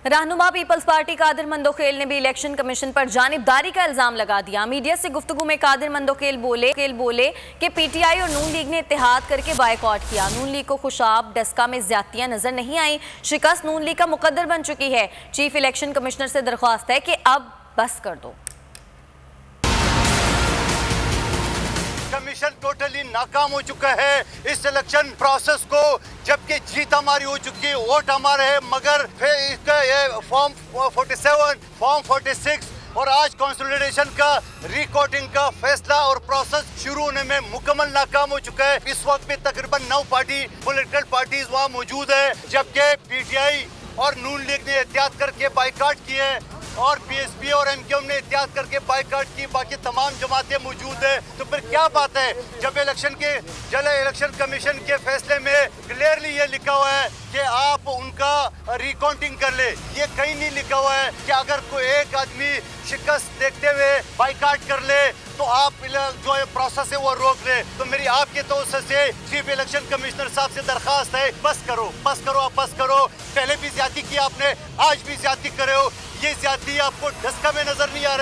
रहनुमा peoples party Qadir Mandokhel ने भी इलेक्शन कमीशन पर जानिबदारी का इल्जाम लगा दिया। मीडिया से गुफ्तगू में कादिर मंदोखेल बोले कि पीटीआई और नून लीग ने इत्तेहाद करके बायकॉट किया। नून लीग को खुशाब डस्का में ज्यादतियां नजर नहीं आई। शिकस्त नून लीग का मुकद्दर बन चुकी है। चीफ इलेक्शन कमिश्नर से दरख्वास्त है कि अब बस कर दो। कमीशन टोटली नाकाम हो चुका है इस इलेक्शन प्रोसेस को, जबकि जीत हमारी हो चुकी है, वोट हमारे है, मगर फिर इसका ये फॉर्म 47, फॉर्म 46 और आज कंसोलिडेशन का रिकॉर्डिंग का फैसला और प्रोसेस शुरू होने में मुकम्मल नाकाम हो चुका है। इस वक्त भी तकरीबन 9 पॉलिटिकल पार्टीज वहाँ मौजूद है, जबकि पीटीआई और नून लीग ने एहतियात करके बाइकाट किए हैं और पीएसपी और एमक्यूएम ने एहतियात करके बाइकाट की। बाकी तमाम जमातें मौजूद है। तो फिर क्या बात है जब इलेक्शन कमीशन के फैसले में क्लियरली ये लिखा हुआ है कि आप उनका रिकाउंटिंग कर ले। ये कहीं नहीं लिखा हुआ है कि अगर कोई एक आदमी शिकस्त देखते हुए बाइकाट कर ले तो आप जो ये प्रोसेस है वो रोक ले। तो मेरी आपके तौर से चीफ इलेक्शन कमिश्नर साहब से दरखास्त है, बस करो आप बस करो। पहले भी ज्यादती की आपने, आज भी ज्यादती करे हो। ये ज्यादती आपको डस्का में नजर नहीं आ रही।